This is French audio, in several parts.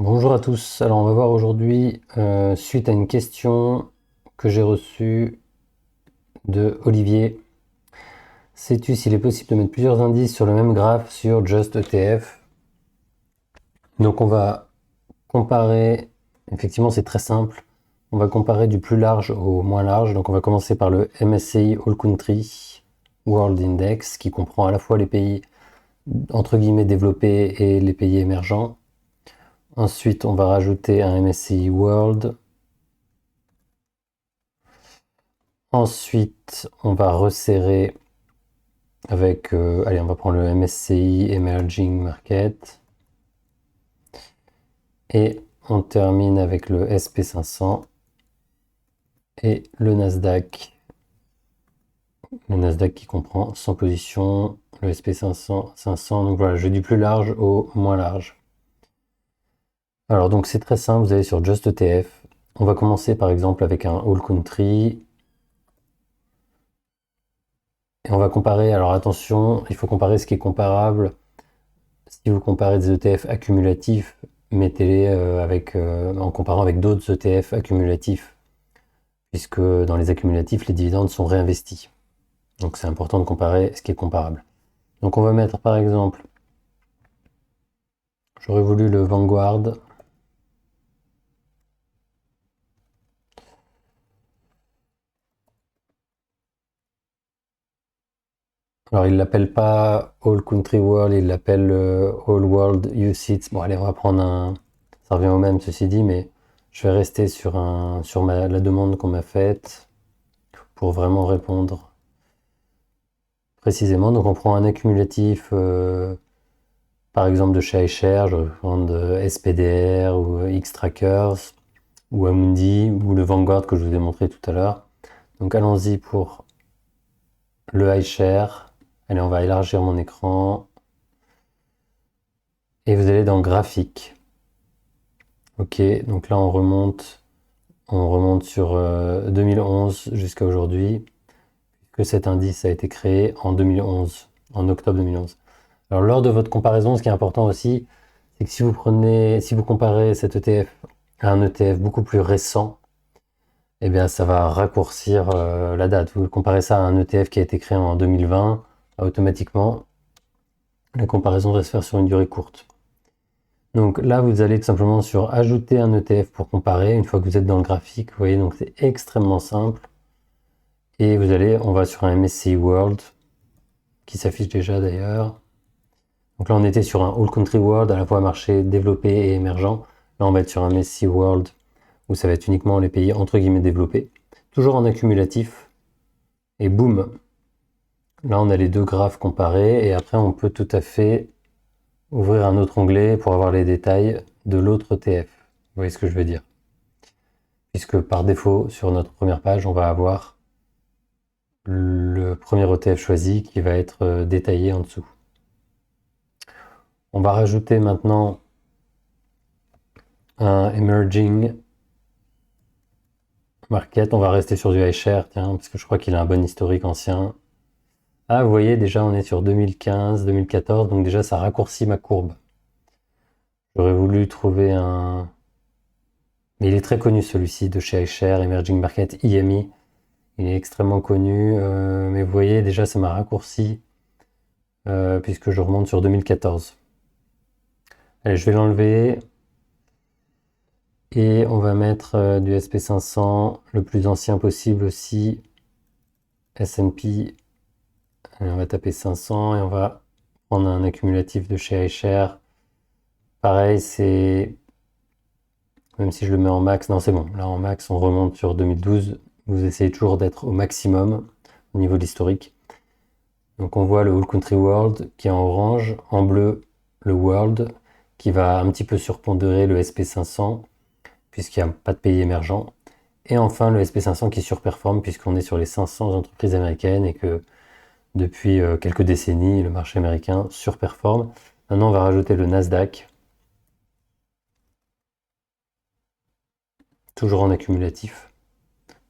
Bonjour à tous. Alors on va voir aujourd'hui, suite à une question que j'ai reçue de Olivier. Sais-tu s'il est possible de mettre plusieurs indices sur le même graphe sur Just ETF? Donc on va comparer, effectivement c'est très simple, on va comparer du plus large au moins large. Donc on va commencer par le MSCI All Country World Index qui comprend à la fois les pays entre guillemets développés et les pays émergents. Ensuite on va rajouter un MSCI World. Ensuite, on va resserrer avec, allez, on va prendre le MSCI Emerging Market. Et on termine avec le SP500 et le Nasdaq. Le Nasdaq qui comprend 100 positions, le SP500, 500. Donc voilà, je vais du plus large au moins large. Alors donc c'est très simple, vous allez sur Just ETF. On va commencer par exemple avec un All Country. Et on va comparer, alors attention, il faut comparer ce qui est comparable. Si vous comparez des ETF accumulatifs, mettez-les en comparant avec d'autres ETF accumulatifs, puisque dans les accumulatifs, les dividendes sont réinvestis. Donc c'est important de comparer ce qui est comparable. Donc on va mettre par exemple, j'aurais voulu le Vanguard. Alors il l'appelle pas All Country World, il l'appelle All World UCITS. Bon allez, on va prendre un, ça revient au même ceci dit, mais je vais rester sur la demande qu'on m'a faite pour vraiment répondre précisément. Donc on prend un accumulatif, par exemple de chez iShares, je vais prendre SPDR ou Xtrackers ou Amundi ou le Vanguard que je vous ai montré tout à l'heure. Donc allons-y pour le iShare. Allez, on va élargir mon écran. Et vous allez dans graphique. Ok, donc là on remonte sur 2011 jusqu'à aujourd'hui, que cet indice a été créé en 2011, en octobre 2011. Alors lors de votre comparaison, ce qui est important aussi, c'est que si vous comparez cet ETF à un ETF beaucoup plus récent, eh bien ça va raccourcir la date. Vous comparez ça à un ETF qui a été créé en 2020, automatiquement, la comparaison va se faire sur une durée courte. Donc là, vous allez tout simplement sur ajouter un ETF pour comparer. Une fois que vous êtes dans le graphique, vous voyez, donc c'est extrêmement simple. Et on va sur un MSCI World, qui s'affiche déjà d'ailleurs. Donc là, on était sur un All Country World, à la fois marché développé et émergent. Là, on va être sur un MSCI World, où ça va être uniquement les pays entre guillemets développés. Toujours en accumulatif. Et boum, là, on a les deux graphes comparés. Et après, on peut tout à fait ouvrir un autre onglet pour avoir les détails de l'autre ETF. Vous voyez ce que je veux dire? Puisque par défaut, sur notre première page, on va avoir le premier ETF choisi qui va être détaillé en dessous. On va rajouter maintenant un Emerging Market. On va rester sur du iShare, tiens, parce que je crois qu'il a un bon historique ancien. Ah, vous voyez, déjà on est sur 2015, 2014, donc déjà ça raccourcit ma courbe. J'aurais voulu trouver un... Mais il est très connu celui-ci de chez iShare, Emerging Market IMI. Il est extrêmement connu, mais vous voyez, déjà ça m'a raccourci puisque je remonte sur 2014. Allez, je vais l'enlever. Et on va mettre du SP500, le plus ancien possible aussi. S&P. Allez, on va taper 500 et on va prendre un accumulatif de chez iShare. Pareil, c'est... Même si je le mets en max, non c'est bon. Là en max, on remonte sur 2012. Vous essayez toujours d'être au maximum au niveau de l'historique. Donc on voit le All Country World qui est en orange, en bleu le World qui va un petit peu surpondérer le SP500 puisqu'il n'y a pas de pays émergents. Et enfin le SP500 qui surperforme puisqu'on est sur les 500 entreprises américaines et que depuis quelques décennies le marché américain surperforme. Maintenant on va rajouter le Nasdaq, toujours en accumulatif,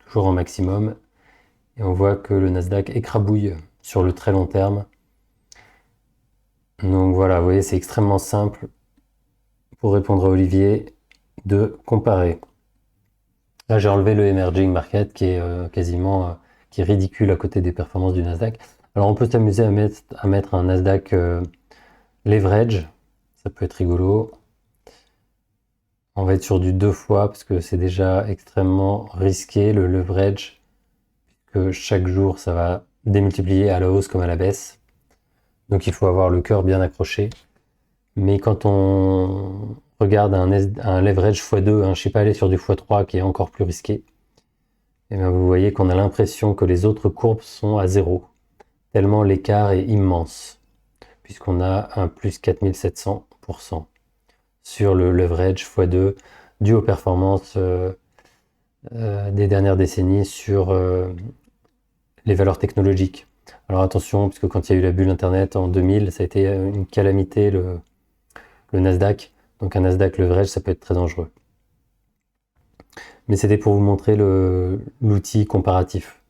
toujours en maximum. Et on voit que le Nasdaq écrabouille sur le très long terme. Donc voilà, vous voyez, c'est extrêmement simple. pour répondre à Olivier, de comparer. Là, j'ai enlevé le emerging market qui est quasiment qui est ridicule à côté des performances du Nasdaq. Alors, on peut s'amuser à mettre un Nasdaq leverage. Ça peut être rigolo. On va être sur du 2 fois parce que c'est déjà extrêmement risqué le leverage, que chaque jour ça va démultiplier à la hausse comme à la baisse. Donc il faut avoir le cœur bien accroché. Mais quand on regarde un leverage x2, je ne sais pas aller sur du x3 qui est encore plus risqué, et bien vous voyez qu'on a l'impression que les autres courbes sont à zéro, tellement l'écart est immense, puisqu'on a un plus 4700% sur le leverage x2 dû aux performances des dernières décennies sur les valeurs technologiques. Alors attention, puisque quand il y a eu la bulle Internet en 2000, ça a été une calamité le Nasdaq. Donc un Nasdaq leverage, ça peut être très dangereux. Mais c'était pour vous montrer l'outil comparatif.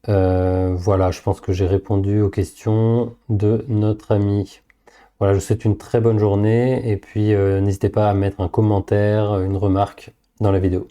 Voilà, je pense que j'ai répondu aux questions de notre ami. Voilà, je vous souhaite une très bonne journée et puis n'hésitez pas à mettre un commentaire, une remarque dans la vidéo.